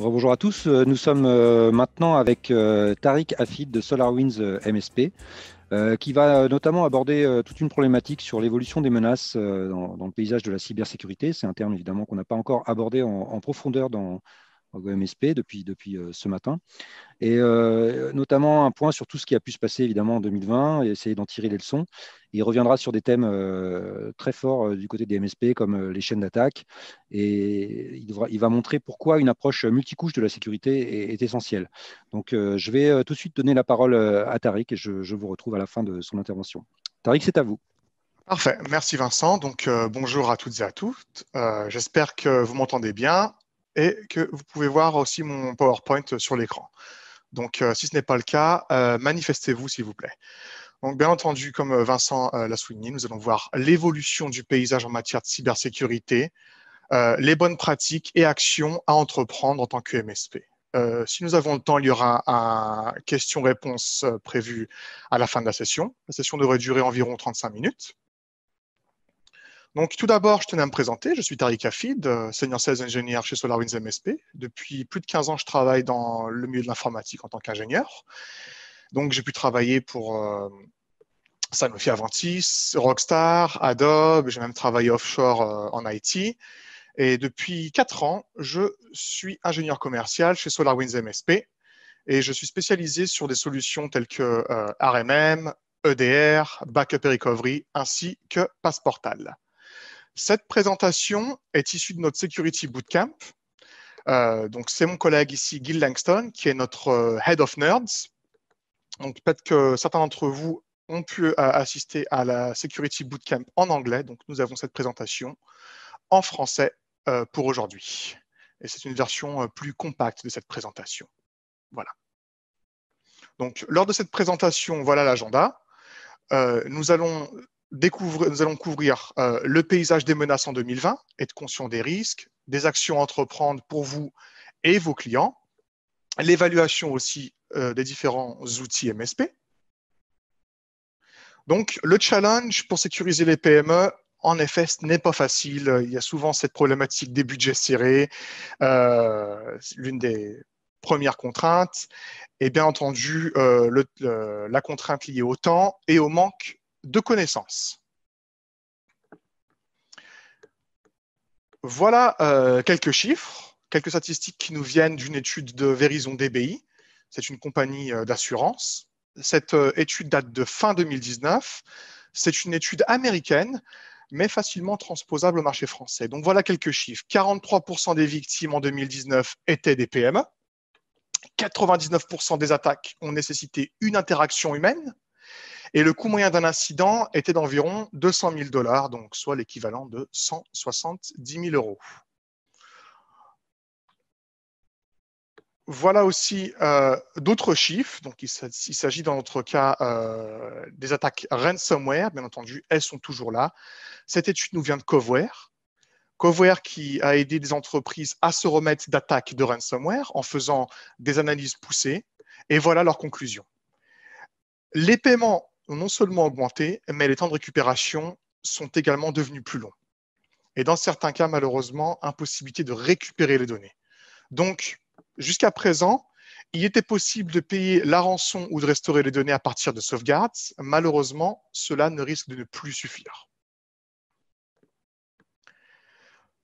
Bonjour à tous. Nous sommes maintenant avec Tariq Hafid de SolarWinds MSP, qui va notamment aborder toute une problématique sur l'évolution des menaces dans le paysage de la cybersécurité. C'est un terme évidemment qu'on n'a pas encore abordé en profondeur dans MSP depuis ce matin. Et notamment un point sur tout ce qui a pu se passer évidemment en 2020 et essayer d'en tirer les leçons. Il reviendra sur des thèmes très forts du côté des MSP comme les chaînes d'attaque et il va montrer pourquoi une approche multicouche de la sécurité est essentielle. Donc je vais tout de suite donner la parole à Tariq et je vous retrouve à la fin de son intervention. Tariq, c'est à vous. Parfait, merci Vincent. Donc, bonjour à toutes et à tous. J'espère que vous m'entendez bien et que vous pouvez voir aussi mon PowerPoint sur l'écran. Donc, si ce n'est pas le cas, manifestez-vous s'il vous plaît. Donc, bien entendu, comme Vincent l'a souligné, nous allons voir l'évolution du paysage en matière de cybersécurité, les bonnes pratiques et actions à entreprendre en tant que MSP. Si nous avons le temps, il y aura un question-réponse prévu à la fin de la session. La session devrait durer environ 35 minutes. Donc, tout d'abord, je tenais à me présenter. Je suis Tariq Hafid, Senior Sales Engineer chez SolarWinds MSP. Depuis plus de 15 ans, je travaille dans le milieu de l'informatique en tant qu'ingénieur. Donc, j'ai pu travailler pour Sanofi Aventis, Rockstar, Adobe. J'ai même travaillé offshore en IT. Et depuis 4 ans, je suis ingénieur commercial chez SolarWinds MSP. Et je suis spécialisé sur des solutions telles que RMM, EDR, Backup et Recovery, ainsi que Passeportal. Cette présentation est issue de notre Security Bootcamp. Donc, c'est mon collègue ici, Gil Langston, qui est notre Head of Nerds. Donc, peut-être que certains d'entre vous ont pu assister à la Security Bootcamp en anglais. Donc, nous avons cette présentation en français pour aujourd'hui. Et c'est une version plus compacte de cette présentation. Voilà. Donc, lors de cette présentation, voilà l'agenda. Nous allons couvrir le paysage des menaces en 2020, être conscient des risques, des actions à entreprendre pour vous et vos clients, l'évaluation aussi des différents outils MSP. Donc, le challenge pour sécuriser les PME, en effet, ce n'est pas facile. Il y a souvent cette problématique des budgets serrés, l'une des premières contraintes, et bien entendu, la contrainte liée au temps et au manque de connaissances. Voilà quelques chiffres, quelques statistiques qui nous viennent d'une étude de Verizon DBI. C'est une compagnie d'assurance. Cette étude date de fin 2019. C'est une étude américaine, mais facilement transposable au marché français. Donc voilà quelques chiffres. 43% des victimes en 2019 étaient des PME. 99% des attaques ont nécessité une interaction humaine. Et le coût moyen d'un incident était d'environ 200 000 $, donc soit l'équivalent de 170 000 euros. Voilà aussi d'autres chiffres. Donc, il s'agit dans notre cas des attaques ransomware. Bien entendu, elles sont toujours là. Cette étude nous vient de Coveware. Coveware qui a aidé des entreprises à se remettre d'attaques de ransomware en faisant des analyses poussées. Et voilà leur conclusion. Les paiements ont non seulement augmenté, mais les temps de récupération sont également devenus plus longs. Et dans certains cas, malheureusement, impossibilité de récupérer les données. Donc, jusqu'à présent, il était possible de payer la rançon ou de restaurer les données à partir de sauvegardes. Malheureusement, cela ne risque de ne plus suffire.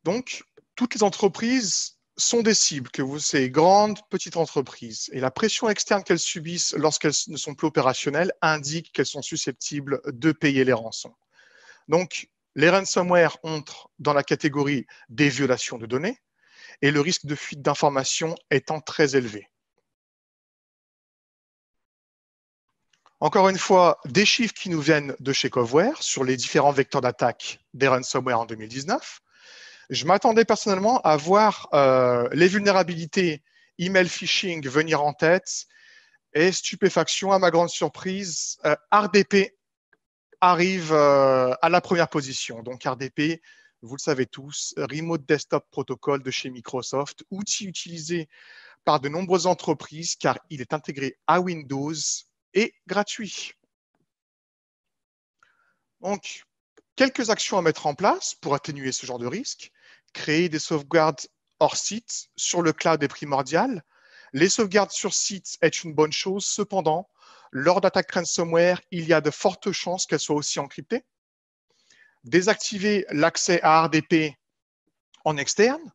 Donc, toutes les entreprises sont des cibles, que vous soyez grandes, petites entreprises. Et la pression externe qu'elles subissent lorsqu'elles ne sont plus opérationnelles indique qu'elles sont susceptibles de payer les rançons. Donc, les ransomware entrent dans la catégorie des violations de données et le risque de fuite d'informations étant très élevé. Encore une fois, des chiffres qui nous viennent de chez Coveware sur les différents vecteurs d'attaque des ransomware en 2019. Je m'attendais personnellement à voir les vulnérabilités email phishing venir en tête et stupéfaction, à ma grande surprise, RDP arrive à la première position. Donc RDP, vous le savez tous, Remote Desktop Protocol de chez Microsoft, outil utilisé par de nombreuses entreprises car il est intégré à Windows et gratuit. Donc, quelques actions à mettre en place pour atténuer ce genre de risque. Créer des sauvegardes hors site, sur le cloud est primordial. Les sauvegardes sur site est une bonne chose. Cependant, lors d'attaques ransomware, il y a de fortes chances qu'elles soient aussi encryptées. Désactiver l'accès à RDP en externe.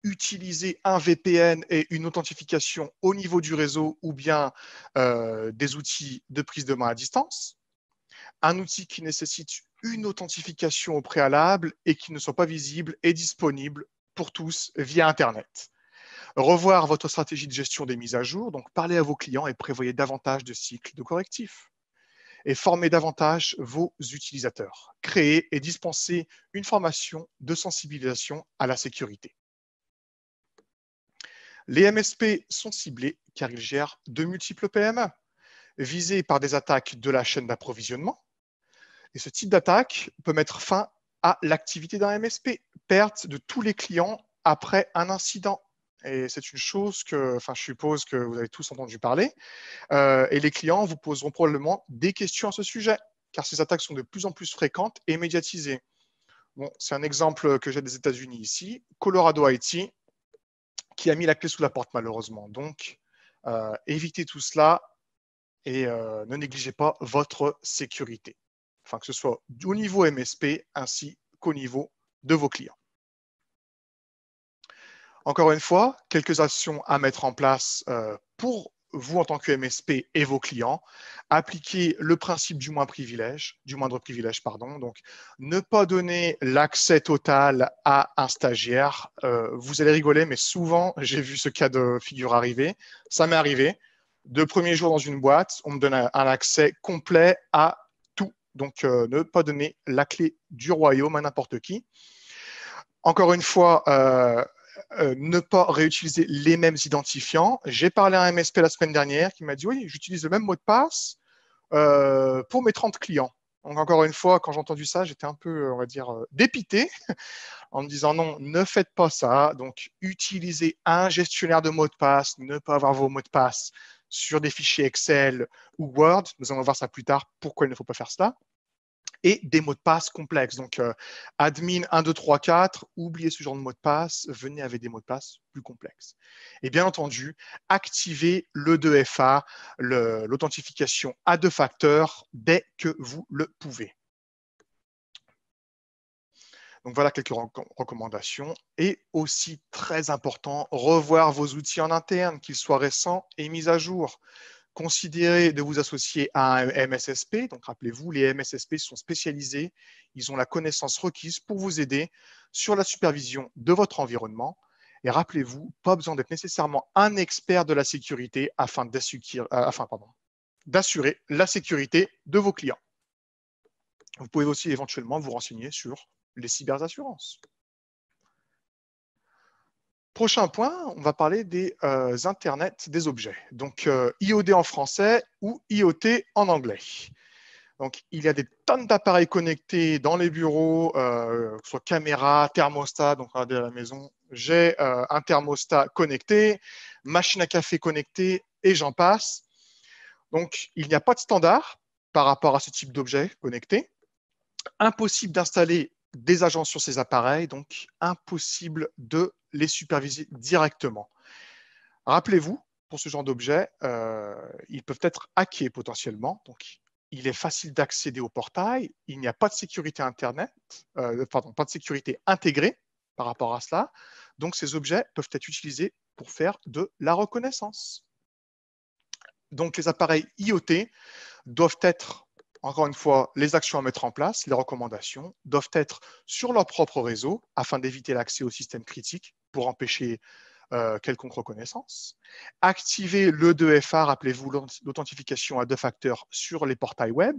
Utiliser un VPN et une authentification au niveau du réseau ou bien des outils de prise de main à distance. Un outil qui nécessite une authentification au préalable et qui ne soit pas visible et disponible pour tous via Internet. Revoir votre stratégie de gestion des mises à jour, donc parlez à vos clients et prévoyez davantage de cycles de correctifs. Et formez davantage vos utilisateurs. Créez et dispensez une formation de sensibilisation à la sécurité. Les MSP sont ciblés car ils gèrent de multiples PME, visés par des attaques de la chaîne d'approvisionnement. Et ce type d'attaque peut mettre fin à l'activité d'un MSP, perte de tous les clients après un incident. Et c'est une chose que, je suppose que vous avez tous entendu parler. Et les clients vous poseront probablement des questions à ce sujet, car ces attaques sont de plus en plus fréquentes et médiatisées. Bon, c'est un exemple que j'ai des États-Unis ici, Colorado IT, qui a mis la clé sous la porte malheureusement. Donc, évitez tout cela et ne négligez pas votre sécurité. Enfin, que ce soit au niveau MSP ainsi qu'au niveau de vos clients. Encore une fois, quelques actions à mettre en place pour vous en tant que MSP et vos clients. Appliquez le principe du moindre privilège, Donc, ne pas donner l'accès total à un stagiaire. Vous allez rigoler, mais souvent, j'ai vu ce cas de figure arriver. Ça m'est arrivé. De premier jour dans une boîte, on me donne un accès complet à tout. Donc, ne pas donner la clé du royaume à n'importe qui. Encore une fois, ne pas réutiliser les mêmes identifiants. J'ai parlé à un MSP la semaine dernière qui m'a dit « Oui, j'utilise le même mot de passe pour mes 30 clients ». Donc, encore une fois, quand j'ai entendu ça, j'étais un peu, on va dire, dépité en me disant « Non, ne faites pas ça ». Donc, utilisez un gestionnaire de mots de passe, ne pas avoir vos mots de passe sur des fichiers Excel ou Word. Nous allons voir ça plus tard, pourquoi il ne faut pas faire cela. Et des mots de passe complexes. Donc, admin 1, 2, 3, 4, oubliez ce genre de mot de passe, venez avec des mots de passe plus complexes. Et bien entendu, activez le 2FA, l'authentification à 2 facteurs, dès que vous le pouvez. Donc, voilà quelques recommandations. Et aussi, très important, revoir vos outils en interne, qu'ils soient récents et mis à jour. Considérez de vous associer à un MSSP. Donc, rappelez-vous, les MSSP sont spécialisés. Ils ont la connaissance requise pour vous aider sur la supervision de votre environnement. Et rappelez-vous, pas besoin d'être nécessairement un expert de la sécurité afin d'assurer la sécurité de vos clients. Vous pouvez aussi éventuellement vous renseigner sur les cyberassurances. Prochain point, on va parler des Internet des objets. Donc, IoD en français ou IoT en anglais. Donc, il y a des tonnes d'appareils connectés dans les bureaux, que ce soit caméra, thermostat. Donc, regardez à la maison, j'ai un thermostat connecté, machine à café connectée et j'en passe. Donc, il n'y a pas de standard par rapport à ce type d'objets connectés. Impossible d'installer des agents sur ces appareils, donc impossible de les superviser directement. Rappelez-vous, pour ce genre d'objets, ils peuvent être hackés potentiellement. Donc, il est facile d'accéder au portail. Il n'y a pas de sécurité pas de sécurité intégrée par rapport à cela. Donc, ces objets peuvent être utilisés pour faire de la reconnaissance. Donc, les appareils IoT doivent être, encore une fois, les actions à mettre en place, les recommandations doivent être sur leur propre réseau afin d'éviter l'accès aux systèmes critiques pour empêcher quelconque reconnaissance. Activer le 2FA, rappelez-vous l'authentification à 2 facteurs sur les portails web.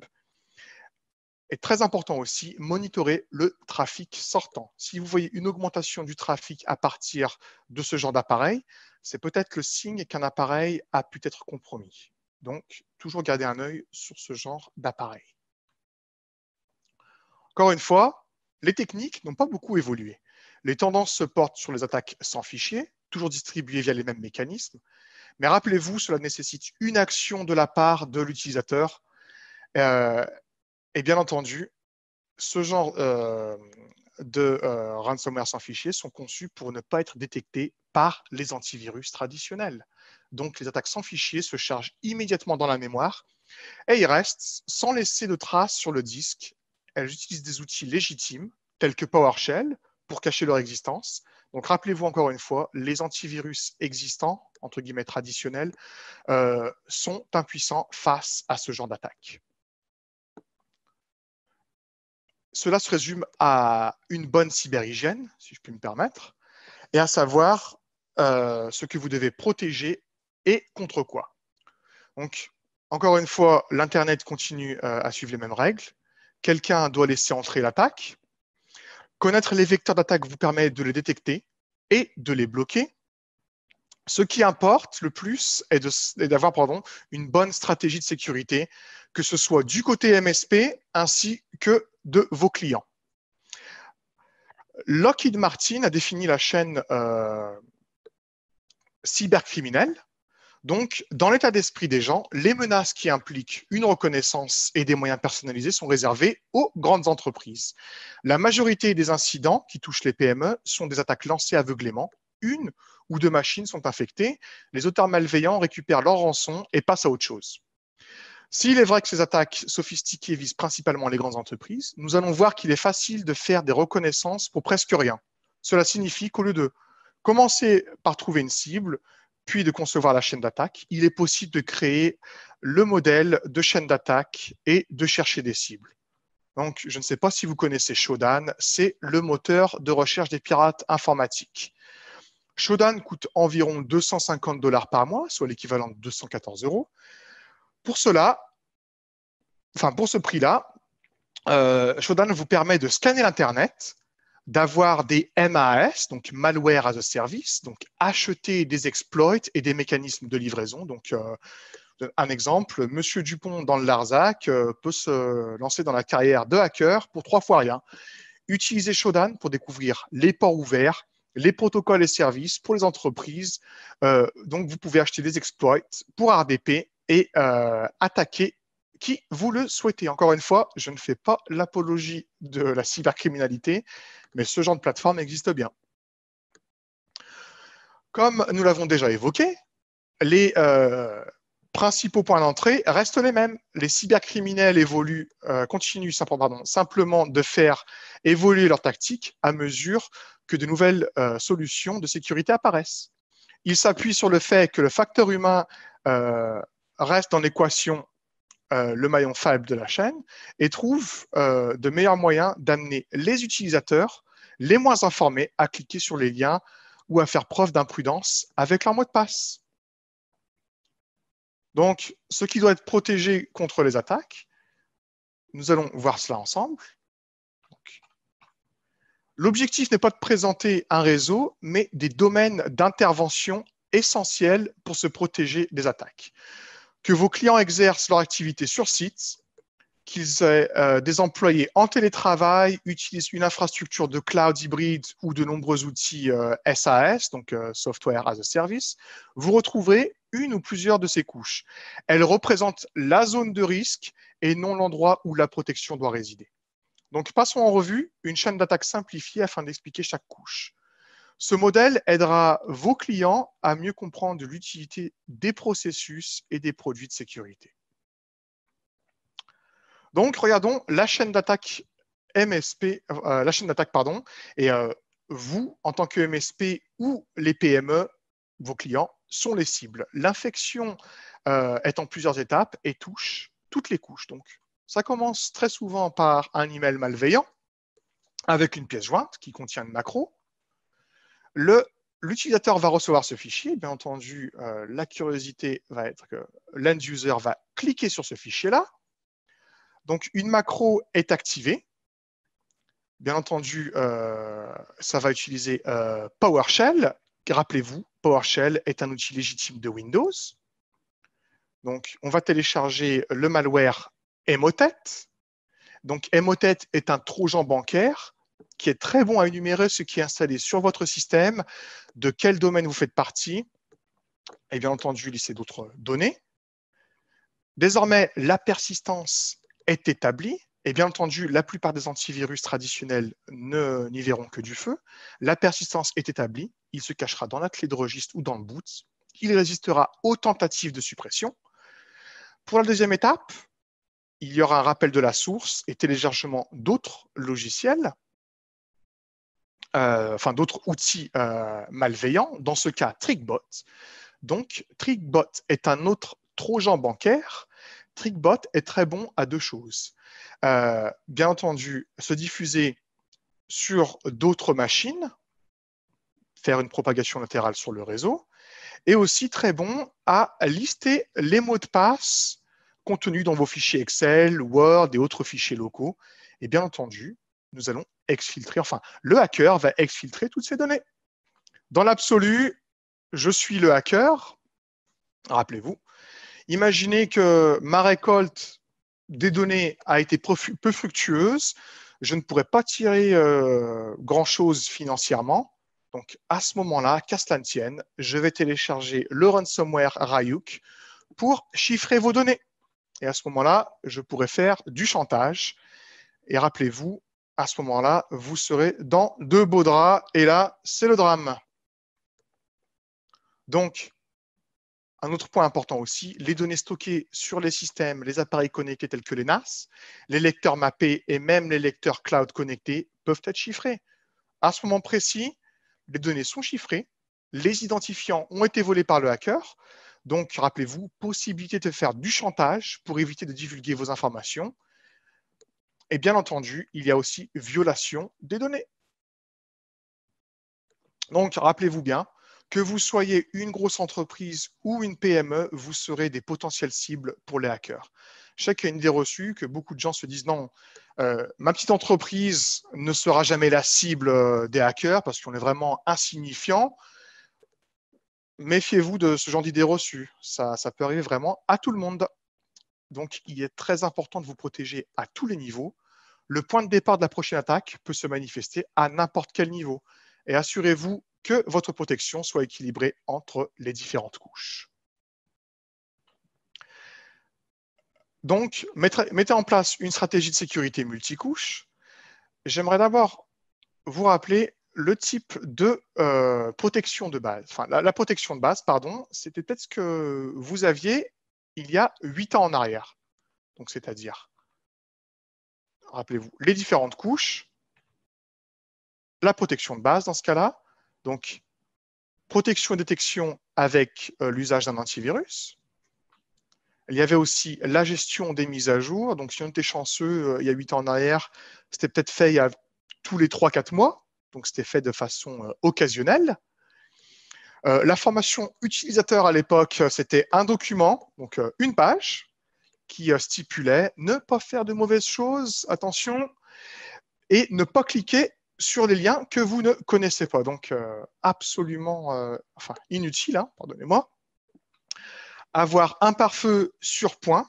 Et très important aussi, monitorer le trafic sortant. Si vous voyez une augmentation du trafic à partir de ce genre d'appareil, c'est peut-être le signe qu'un appareil a pu être compromis. Donc, toujours garder un œil sur ce genre d'appareil. Encore une fois, les techniques n'ont pas beaucoup évolué. Les tendances se portent sur les attaques sans fichier, toujours distribuées via les mêmes mécanismes. Mais rappelez-vous, cela nécessite une action de la part de l'utilisateur. Et bien entendu, ce genre de ransomware sans fichier sont conçus pour ne pas être détectés par les antivirus traditionnels. Donc, les attaques sans fichier se chargent immédiatement dans la mémoire et ils restent sans laisser de traces sur le disque. Elles utilisent des outils légitimes, tels que PowerShell, pour cacher leur existence. Donc, rappelez-vous encore une fois, les antivirus existants, entre guillemets traditionnels, sont impuissants face à ce genre d'attaque. Cela se résume à une bonne cyberhygiène, si je puis me permettre, et à savoir ce que vous devez protéger et contre quoi. Donc, encore une fois, l'Internet continue à suivre les mêmes règles. Quelqu'un doit laisser entrer l'attaque. Connaître les vecteurs d'attaque vous permet de les détecter et de les bloquer. Ce qui importe le plus est d'avoir une bonne stratégie de sécurité, que ce soit du côté MSP ainsi que de vos clients. Lockheed Martin a défini la chaîne cybercriminelle. Donc, dans l'état d'esprit des gens, les menaces qui impliquent une reconnaissance et des moyens personnalisés sont réservées aux grandes entreprises. La majorité des incidents qui touchent les PME sont des attaques lancées aveuglément. Une ou deux machines sont infectées, les auteurs malveillants récupèrent leur rançon et passent à autre chose. S'il est vrai que ces attaques sophistiquées visent principalement les grandes entreprises, nous allons voir qu'il est facile de faire des reconnaissances pour presque rien. Cela signifie qu'au lieu de commencer par trouver une cible, puis de concevoir la chaîne d'attaque, il est possible de créer le modèle de chaîne d'attaque et de chercher des cibles. Donc, je ne sais pas si vous connaissez Shodan, c'est le moteur de recherche des pirates informatiques. Shodan coûte environ 250 $ par mois, soit l'équivalent de 214 €. Pour cela, pour ce prix-là, Shodan vous permet de scanner l'Internet, d'avoir des MAS, donc Malware as a Service, donc acheter des exploits et des mécanismes de livraison. Donc, un exemple, Monsieur Dupont dans le Larzac peut se lancer dans la carrière de hacker pour 3 fois rien. Utilisez Shodan pour découvrir les ports ouverts, les protocoles et services pour les entreprises. Donc, vous pouvez acheter des exploits pour RDP et attaquer qui vous le souhaitez. Encore une fois, je ne fais pas l'apologie de la cybercriminalité, mais ce genre de plateforme existe bien. Comme nous l'avons déjà évoqué, les principaux points d'entrée restent les mêmes. Les cybercriminels continuent simplement de faire évoluer leurs tactiques à mesure que de nouvelles solutions de sécurité apparaissent. Ils s'appuient sur le fait que le facteur humain reste dans l'équation le maillon faible de la chaîne et trouvent de meilleurs moyens d'amener les utilisateurs les moins informés à cliquer sur les liens ou à faire preuve d'imprudence avec leur mot de passe. Donc, ce qui doit être protégé contre les attaques, nous allons voir cela ensemble. L'objectif n'est pas de présenter un réseau, mais des domaines d'intervention essentiels pour se protéger des attaques. Que vos clients exercent leur activité sur site, qu'ils aient des employés en télétravail, utilisent une infrastructure de cloud hybride ou de nombreux outils SaaS, donc Software as a Service, vous retrouverez une ou plusieurs de ces couches. Elles représentent la zone de risque et non l'endroit où la protection doit résider. Donc, passons en revue une chaîne d'attaque simplifiée afin d'expliquer chaque couche. Ce modèle aidera vos clients à mieux comprendre l'utilité des processus et des produits de sécurité. Donc, regardons la chaîne d'attaque MSP, et vous, en tant que MSP ou les PME, vos clients sont les cibles. L'infection est en plusieurs étapes et touche toutes les couches. Donc, ça commence très souvent par un email malveillant avec une pièce jointe qui contient une macro. L'utilisateur va recevoir ce fichier. Bien entendu, la curiosité va être que l'end-user va cliquer sur ce fichier-là. Donc, une macro est activée. Bien entendu, ça va utiliser PowerShell. Rappelez-vous, PowerShell est un outil légitime de Windows. Donc, on va télécharger le malware Emotet. Donc, Emotet est un trojan bancaire qui est très bon à énumérer ce qui est installé sur votre système, de quel domaine vous faites partie, et bien entendu, lisser d'autres données. Désormais, la persistance est établie. Et bien entendu, la plupart des antivirus traditionnels n'y verront que du feu. La persistance est établie. Il se cachera dans la clé de registre ou dans le boot. Il résistera aux tentatives de suppression. Pour la deuxième étape, il y aura un rappel de la source et téléchargement d'autres logiciels, enfin d'autres outils malveillants, dans ce cas TrickBot. Donc, TrickBot est un autre trojan bancaire. TrickBot est très bon à deux choses. Bien entendu, se diffuser sur d'autres machines, faire une propagation latérale sur le réseau, et aussi très bon à lister les mots de passe contenus dans vos fichiers Excel, Word et autres fichiers locaux. Et bien entendu, nous allons exfiltrer, enfin, le hacker va exfiltrer toutes ces données. Dans l'absolu, je suis le hacker, rappelez-vous. Imaginez que ma récolte des données a été peu fructueuse, je ne pourrais pas tirer grand-chose financièrement. Donc, à ce moment-là, qu'à cela ne tienne, je vais télécharger le ransomware Ryuk pour chiffrer vos données. Et à ce moment-là, je pourrais faire du chantage. Et rappelez-vous, à ce moment-là, vous serez dans de beaux draps. Et là, c'est le drame. Donc, un autre point important aussi, les données stockées sur les systèmes, les appareils connectés tels que les NAS, les lecteurs mappés et même les lecteurs cloud connectés peuvent être chiffrés. À ce moment précis, les données sont chiffrées, les identifiants ont été volés par le hacker. Donc, rappelez-vous, possibilité de faire du chantage pour éviter de divulguer vos informations. Et bien entendu, il y a aussi violation des données. Donc, rappelez-vous bien, que vous soyez une grosse entreprise ou une PME, vous serez des potentielles cibles pour les hackers. Je sais qu'il y a une idée reçue que beaucoup de gens se disent non, ma petite entreprise ne sera jamais la cible des hackers parce qu'on est vraiment insignifiant. Méfiez-vous de ce genre d'idée reçue. Ça peut arriver vraiment à tout le monde. Donc, il est très important de vous protéger à tous les niveaux. Le point de départ de la prochaine attaque peut se manifester à n'importe quel niveau. Et assurez-vous que votre protection soit équilibrée entre les différentes couches. Donc, mettez en place une stratégie de sécurité multicouche. J'aimerais d'abord vous rappeler le type de protection de base. Enfin, la protection de base, pardon, c'était peut-être ce que vous aviez il y a 8 ans en arrière. Donc, c'est-à-dire, rappelez-vous, les différentes couches, la protection de base dans ce cas-là, donc protection et détection avec l'usage d'un antivirus. Il y avait aussi la gestion des mises à jour. Donc, si on était chanceux, il y a 8 ans en arrière, c'était peut-être fait il y a tous les 3-4 mois. Donc, c'était fait de façon occasionnelle. La formation utilisateur à l'époque, c'était un document, donc une page, qui stipulait ne pas faire de mauvaises choses, attention, et ne pas cliquer sur les liens que vous ne connaissez pas. Donc, absolument inutile, hein, pardonnez-moi. Avoir un pare-feu sur point,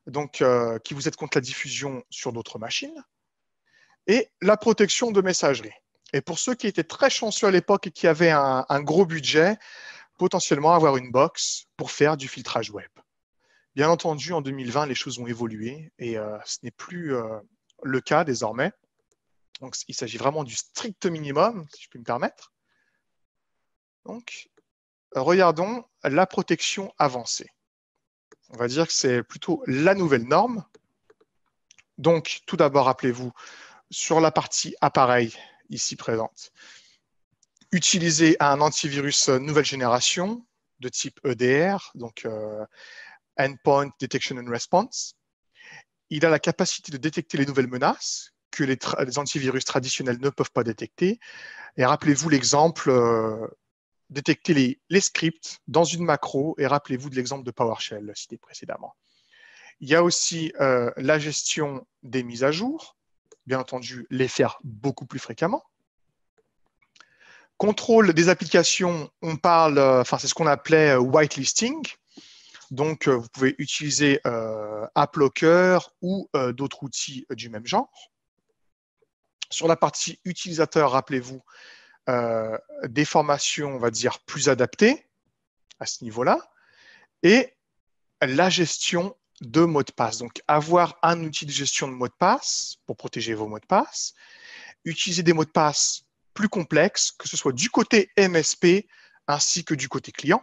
donc qui vous aide contre la diffusion sur d'autres machines, et la protection de messagerie. Et pour ceux qui étaient très chanceux à l'époque et qui avaient un gros budget, potentiellement avoir une box pour faire du filtrage web. Bien entendu, en 2020, les choses ont évolué et ce n'est plus le cas désormais. Donc, il s'agit vraiment du strict minimum, si je puis me permettre. Donc, regardons la protection avancée. On va dire que c'est plutôt la nouvelle norme. Donc, tout d'abord, rappelez-vous, sur la partie appareil ici présente, utilisez un antivirus nouvelle génération de type EDR, donc Endpoint Detection and Response. Il a la capacité de détecter les nouvelles menaces que les antivirus traditionnels ne peuvent pas détecter. Et rappelez-vous l'exemple, détecter les scripts dans une macro, et rappelez-vous de l'exemple de PowerShell cité précédemment. Il y a aussi la gestion des mises à jour, bien entendu, les faire beaucoup plus fréquemment. Contrôle des applications, on parle, c'est ce qu'on appelait whitelisting. Donc, vous pouvez utiliser AppLocker ou d'autres outils du même genre. Sur la partie utilisateur, rappelez-vous, des formations, on va dire, plus adaptées à ce niveau-là. Et la gestion de mots de passe. Donc, avoir un outil de gestion de mots de passe pour protéger vos mots de passe. Utiliser des mots de passe plus complexes, que ce soit du côté MSP ainsi que du côté client.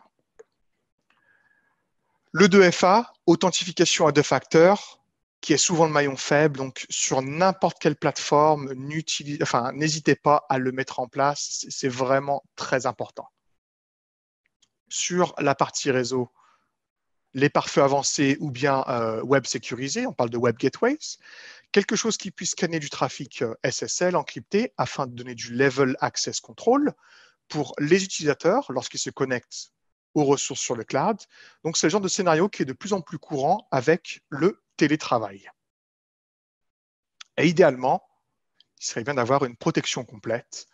Le 2FA, authentification à deux facteurs, qui est souvent le maillon faible. Donc, sur n'importe quelle plateforme, n'hésitez pas à le mettre en place. C'est vraiment très important. Sur la partie réseau, les pare-feux avancés ou bien web sécurisé, on parle de web gateways, quelque chose qui puisse scanner du trafic SSL encrypté afin de donner du level access control pour les utilisateurs lorsqu'ils se connectent aux ressources sur le cloud. Donc, c'est le genre de scénario qui est de plus en plus courant avec le télétravail. Et idéalement, il serait bien d'avoir une protection complète.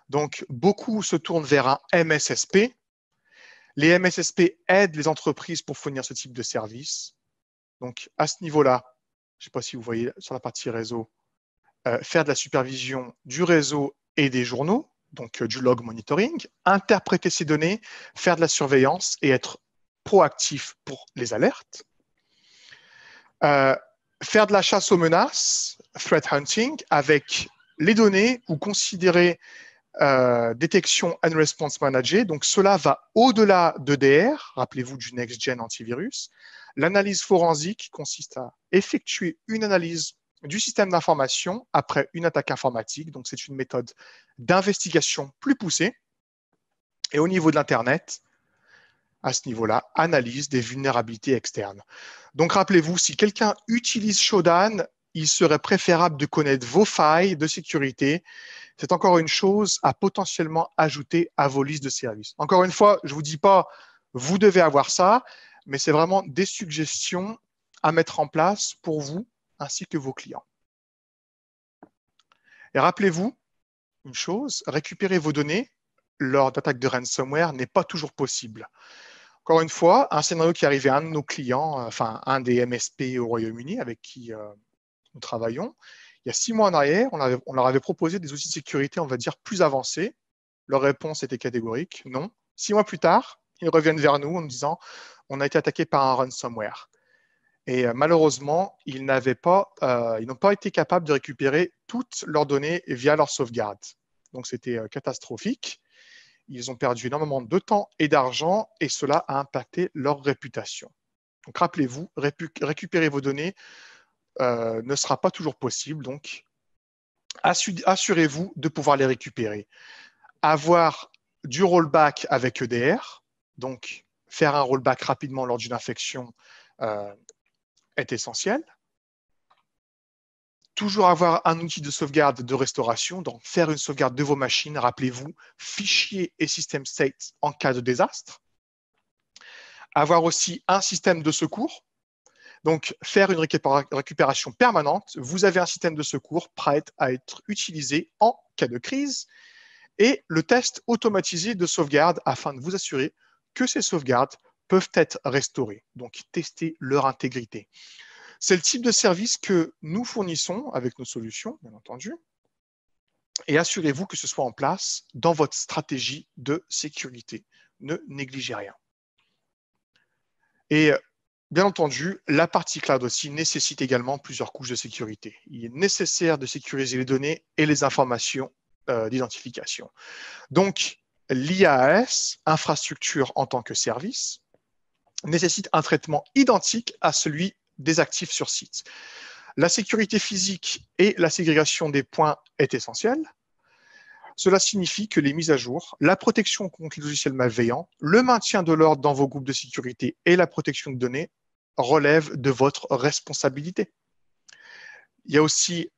Donc, beaucoup se tournent vers un MSSP. Les MSSP aident les entreprises pour fournir ce type de service. Donc, à ce niveau-là, je ne sais pas si vous voyez sur la partie réseau, faire de la supervision du réseau et des journaux, donc du log monitoring, interpréter ces données, faire de la surveillance et être proactif pour les alertes. Faire de la chasse aux menaces, threat hunting, avec les données ou considérer détection and response manager. Donc, cela va au-delà d'EDR, rappelez-vous du Next-Gen antivirus. L'analyse forensique consiste à effectuer une analyse du système d'information après une attaque informatique. Donc, c'est une méthode d'investigation plus poussée. Et au niveau de l'Internet, à ce niveau-là, analyse des vulnérabilités externes. Donc, rappelez-vous, si quelqu'un utilise Shodan, il serait préférable de connaître vos failles de sécurité. C'est encore une chose à potentiellement ajouter à vos listes de services. Encore une fois, je ne vous dis pas, vous devez avoir ça, mais c'est vraiment des suggestions à mettre en place pour vous ainsi que vos clients. Et rappelez-vous une chose, récupérer vos données lors d'attaques de ransomware n'est pas toujours possible. Encore une fois, un scénario qui est arrivé à un de nos clients, enfin un des MSP au Royaume-Uni avec qui nous travaillons, il y a 6 mois en arrière, on leur avait proposé des outils de sécurité, on va dire, plus avancés. Leur réponse était catégorique, non. 6 mois plus tard, ils reviennent vers nous en nous disant on a été attaqué par un ransomware. Et malheureusement, ils n'ont pas été capables de récupérer toutes leurs données via leur sauvegarde. Donc, c'était catastrophique. Ils ont perdu énormément de temps et d'argent et cela a impacté leur réputation. Donc, rappelez-vous, récupérer vos données ne sera pas toujours possible. Donc, assurez-vous de pouvoir les récupérer. Avoir du rollback avec EDR, donc faire un rollback rapidement lors d'une infection est essentiel. Toujours avoir un outil de sauvegarde de restauration, donc faire une sauvegarde de vos machines, rappelez-vous, fichiers et système state en cas de désastre. Avoir aussi un système de secours, donc faire une récupération permanente. Vous avez un système de secours prêt à être utilisé en cas de crise. Et le test automatisé de sauvegarde afin de vous assurer que ces sauvegardes peuvent être restaurées. Donc, tester leur intégrité. C'est le type de service que nous fournissons avec nos solutions, bien entendu. Et assurez-vous que ce soit en place dans votre stratégie de sécurité. Ne négligez rien. Et bien entendu, la partie cloud aussi nécessite également plusieurs couches de sécurité. Il est nécessaire de sécuriser les données et les informations d'identification. Donc, l'IaaS, infrastructure en tant que service, nécessite un traitement identique à celui des actifs sur site. La sécurité physique et la ségrégation des points est essentielle. Cela signifie que les mises à jour, la protection contre les logiciels malveillants, le maintien de l'ordre dans vos groupes de sécurité et la protection de données relèvent de votre responsabilité. Il y a aussi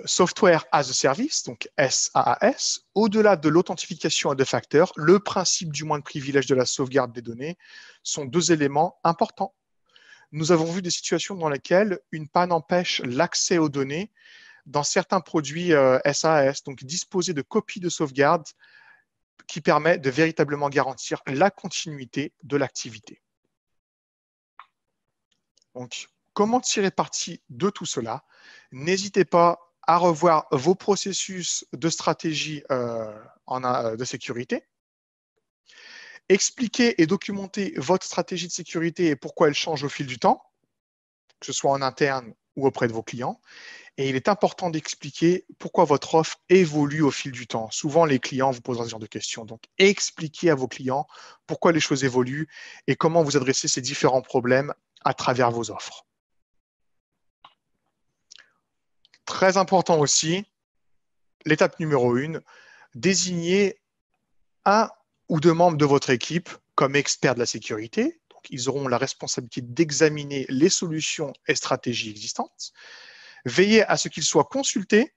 Software as a Service, donc SaaS. Au-delà de l'authentification à deux facteurs, le principe du moins de privilège de la sauvegarde des données sont 2 éléments importants. Nous avons vu des situations dans lesquelles une panne empêche l'accès aux données dans certains produits SaaS, donc disposer de copies de sauvegarde qui permet de véritablement garantir la continuité de l'activité. Donc, comment tirer parti de tout cela? N'hésitez pas à revoir vos processus de stratégie de sécurité. Expliquez et documentez votre stratégie de sécurité et pourquoi elle change au fil du temps. que ce soit en interne ou auprès de vos clients. Et il est important d'expliquer pourquoi votre offre évolue au fil du temps. Souvent, les clients vous poseront ce genre de questions. Donc, expliquez à vos clients pourquoi les choses évoluent et comment vous adressez ces différents problèmes à travers vos offres. Très important aussi, l'étape numéro 1, désignez un ou deux membres de votre équipe comme experts de la sécurité. Donc, ils auront la responsabilité d'examiner les solutions et stratégies existantes. Veillez à ce qu'ils soient consultés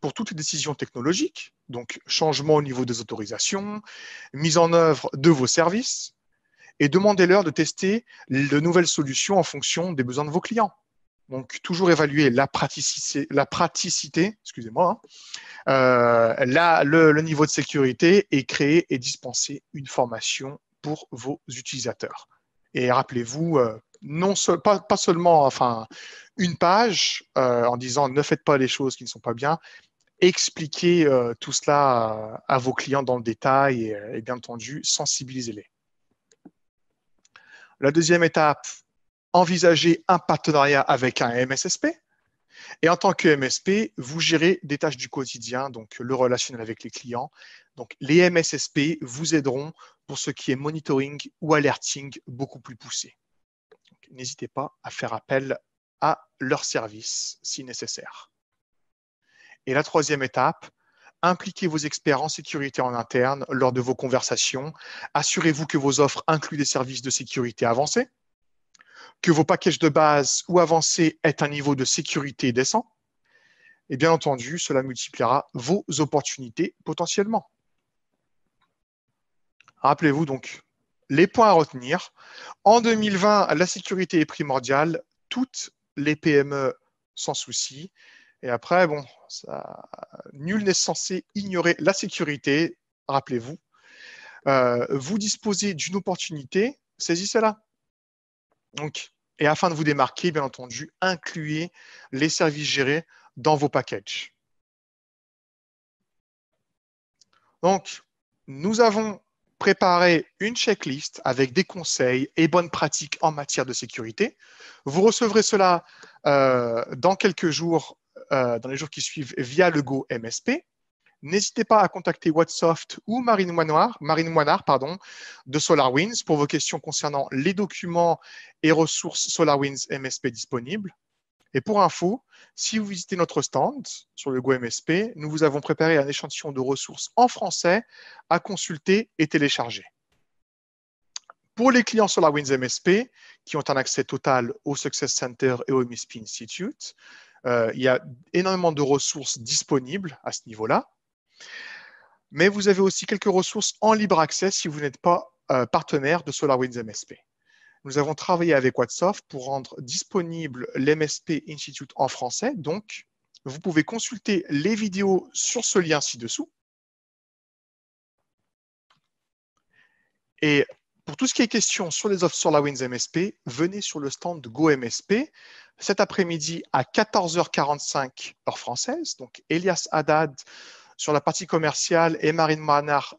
pour toutes les décisions technologiques, donc changement au niveau des autorisations, mise en œuvre de vos services, et demandez-leur de tester de nouvelles solutions en fonction des besoins de vos clients. Donc, toujours évaluer la praticité, excusez-moi, le niveau de sécurité et créer et dispenser une formation pour vos utilisateurs. Et rappelez-vous, pas seulement une page en disant ne faites pas les choses qui ne sont pas bien, expliquez tout cela à vos clients dans le détail et bien entendu, sensibilisez-les. La deuxième étape, envisagez un partenariat avec un MSSP. Et en tant que MSP, vous gérez des tâches du quotidien, donc le relationnel avec les clients. Donc, les MSSP vous aideront pour ce qui est monitoring ou alerting beaucoup plus poussé. N'hésitez pas à faire appel à leurs services si nécessaire. Et la troisième étape, impliquez vos experts en sécurité en interne lors de vos conversations. Assurez-vous que vos offres incluent des services de sécurité avancés, que vos packages de base ou avancés aient un niveau de sécurité décent. Et bien entendu, cela multipliera vos opportunités potentiellement. Rappelez-vous donc les points à retenir. En 2020, la sécurité est primordiale. Toutes les PME sans souci. Et après, bon, nul n'est censé ignorer la sécurité. Rappelez-vous, vous disposez d'une opportunité, saisissez-la. Donc, et afin de vous démarquer, bien entendu, incluez les services gérés dans vos packages. Donc, nous avons préparé une checklist avec des conseils et bonnes pratiques en matière de sécurité. Vous recevrez cela dans quelques jours, dans les jours qui suivent, via le Go MSP. N'hésitez pas à contacter Whatsoft ou Marine Moinard de SolarWinds pour vos questions concernant les documents et ressources SolarWinds MSP disponibles. Et pour info, si vous visitez notre stand sur le Go MSP, nous vous avons préparé un échantillon de ressources en français à consulter et télécharger. Pour les clients SolarWinds MSP qui ont un accès total au Success Center et au MSP Institute, il y a énormément de ressources disponibles à ce niveau-là. Mais vous avez aussi quelques ressources en libre accès si vous n'êtes pas partenaire de SolarWinds MSP. Nous avons travaillé avec Whatsoft pour rendre disponible l'MSP Institute en français. Donc, vous pouvez consulter les vidéos sur ce lien ci-dessous. Et pour tout ce qui est question sur les offres SolarWinds MSP, venez sur le stand de Go MSP cet après-midi à 14h45 heure française. Donc, Elias Haddad sur la partie commerciale et Marine Moinard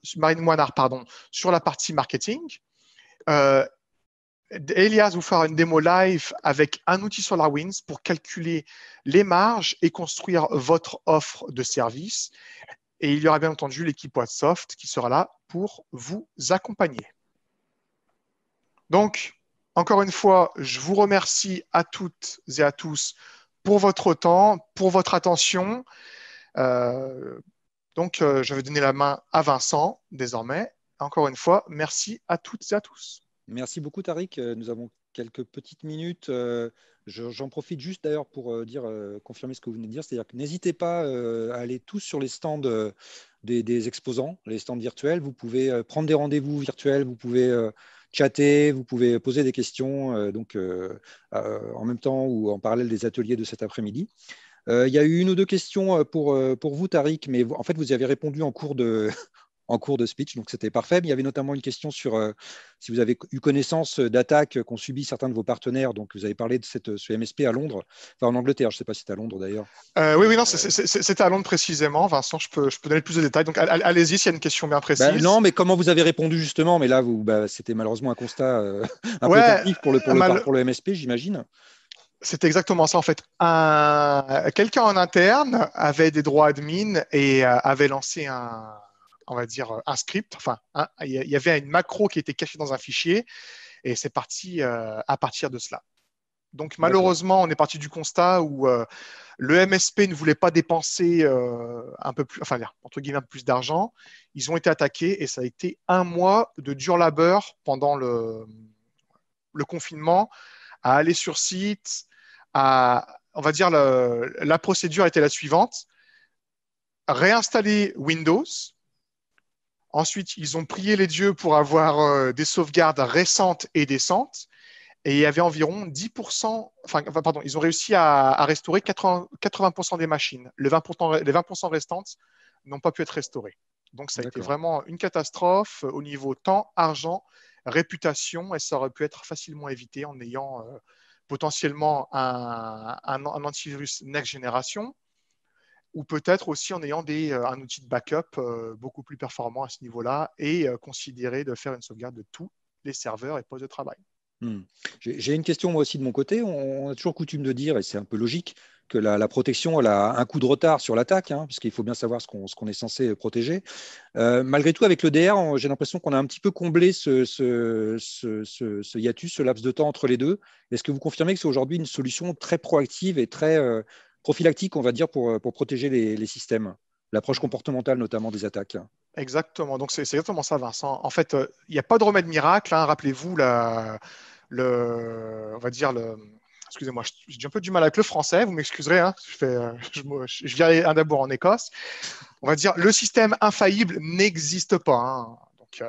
sur la partie marketing. Elias vous fera une démo live avec un outil SolarWinds pour calculer les marges et construire votre offre de service. Et il y aura bien entendu l'équipe Whatsoft qui sera là pour vous accompagner. Donc, encore une fois, je vous remercie à toutes et à tous pour votre temps, pour votre attention. Donc, je vais donner la main à Vincent désormais. Encore une fois, merci à toutes et à tous. Merci beaucoup, Tariq. Nous avons quelques petites minutes. J'en profite juste d'ailleurs pour confirmer ce que vous venez de dire. C'est-à-dire que n'hésitez pas à aller tous sur les stands des exposants, les stands virtuels. Vous pouvez prendre des rendez-vous virtuels, vous pouvez chatter, vous pouvez poser des questions en même temps ou en parallèle des ateliers de cet après-midi. Il y a eu une ou deux questions pour vous, Tariq, mais en fait, vous y avez répondu en cours de, en cours de speech, donc c'était parfait. Mais il y avait notamment une question sur si vous avez eu connaissance d'attaques qu'ont subi certains de vos partenaires. Donc, vous avez parlé de ce MSP à Londres, enfin en Angleterre, je ne sais pas si c'était à Londres d'ailleurs. Oui, non, c'était à Londres précisément. Vincent, je peux donner plus de détails. Donc, allez-y s'il y a une question bien précise. Non, mais comment vous avez répondu justement? Mais là, c'était malheureusement un constat un peu tardif pour le MSP, j'imagine. C'est exactement ça en fait. Quelqu'un en interne avait des droits admin et avait lancé on va dire, un script. Enfin, il y avait une macro qui était cachée dans un fichier et c'est parti à partir de cela. Donc D'accord. malheureusement, on est parti du constat où le MSP ne voulait pas dépenser un peu plus, enfin entre guillemets un peu plus d'argent. Ils ont été attaqués et ça a été un mois de dur labeur pendant le confinement à aller sur site, on va dire, la procédure était la suivante. Réinstaller Windows. Ensuite, ils ont prié les dieux pour avoir des sauvegardes récentes et décentes. Et il y avait environ 10%, pardon, ils ont réussi à restaurer 80% des machines. Les 20% restantes n'ont pas pu être restaurées. Donc, ça a été D'accord. vraiment une catastrophe au niveau temps, argent, réputation, et ça aurait pu être facilement évité en ayant potentiellement un antivirus next generation, ou peut-être aussi en ayant un outil de backup beaucoup plus performant à ce niveau-là et considérer de faire une sauvegarde de tous les serveurs et postes de travail. Hmm. J'ai une question moi aussi de mon côté. On a toujours coutume de dire, et c'est un peu logique, que la protection elle a un coup de retard sur l'attaque, hein, puisqu'il faut bien savoir ce qu'on est censé protéger. Malgré tout, avec le DR, j'ai l'impression qu'on a un petit peu comblé ce hiatus, ce laps de temps entre les deux. Est-ce que vous confirmez que c'est aujourd'hui une solution très proactive et très prophylactique, on va dire, pour protéger les systèmes, l'approche comportementale notamment des attaques? Exactement. Donc, c'est exactement ça, Vincent. En fait, il n'y a pas de remède miracle, hein. Rappelez-vous, on va dire, excusez-moi, j'ai un peu du mal avec le français, vous m'excuserez, hein. Je viens d'abord en Écosse. On va dire, le système infaillible n'existe pas, hein. Donc,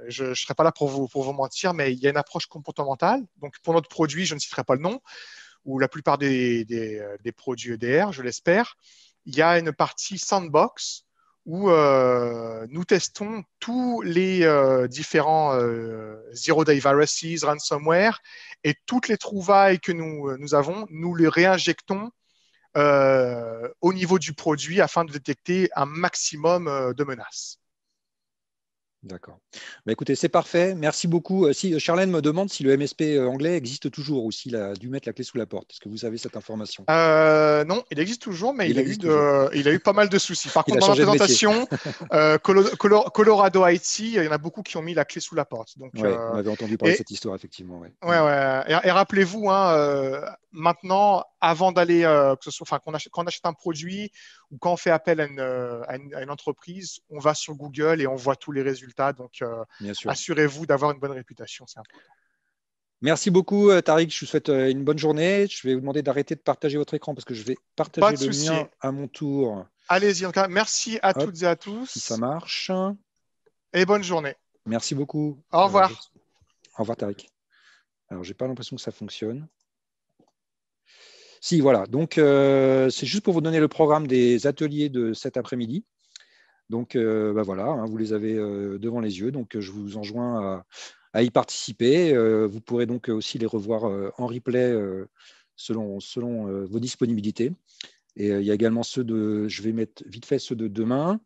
je ne serai pas là pour vous mentir, mais il y a une approche comportementale. Donc, pour notre produit, je ne citerai pas le nom, ou la plupart des produits EDR, je l'espère, il y a une partie sandbox où nous testons tous les différents zero-day viruses, ransomware, et toutes les trouvailles que nous avons, nous les réinjectons au niveau du produit afin de détecter un maximum de menaces. D'accord. Bah, écoutez, c'est parfait. Merci beaucoup. Si Charlène me demande si le MSP anglais existe toujours ou s'il a dû mettre la clé sous la porte. Est-ce que vous avez cette information? Non, il existe toujours, mais Il existe toujours. il a eu pas mal de soucis. Par Il contre, a dans ma changé de métier. présentation, Colorado IT, il y en a beaucoup qui ont mis la clé sous la porte. Donc, Ouais, on avait entendu parler de et, cette histoire, effectivement. Ouais. ouais, ouais. Et rappelez-vous, hein, maintenant, avant d'aller, que ce soit, enfin, quand on achète un produit ou quand on fait appel à une entreprise, on va sur Google et on voit tous les résultats. Donc, Bien sûr. assurez-vous d'avoir une bonne réputation, c'est important. Merci beaucoup, Tariq. Je vous souhaite une bonne journée. Je vais vous demander d'arrêter de partager votre écran parce que je vais Pas partager de le souci. mien à mon tour. Allez-y, en tout cas, merci à Hop, toutes et à si ça tous marche. et bonne journée. Merci beaucoup. Au Euh, revoir. Au revoir, Tariq. Alors, j'ai pas l'impression que ça fonctionne. Si, voilà. Donc, c'est juste pour vous donner le programme des ateliers de cet après-midi. Donc, bah voilà, hein, vous les avez devant les yeux. Donc, je vous enjoins à y participer. Vous pourrez donc aussi les revoir en replay selon vos disponibilités. Et il y a également je vais mettre vite fait ceux de demain.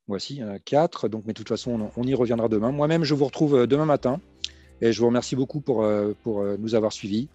Voici, il y en a 4. Donc, mais de toute façon, on y reviendra demain. Moi-même, je vous retrouve demain matin. Et je vous remercie beaucoup pour nous avoir suivis.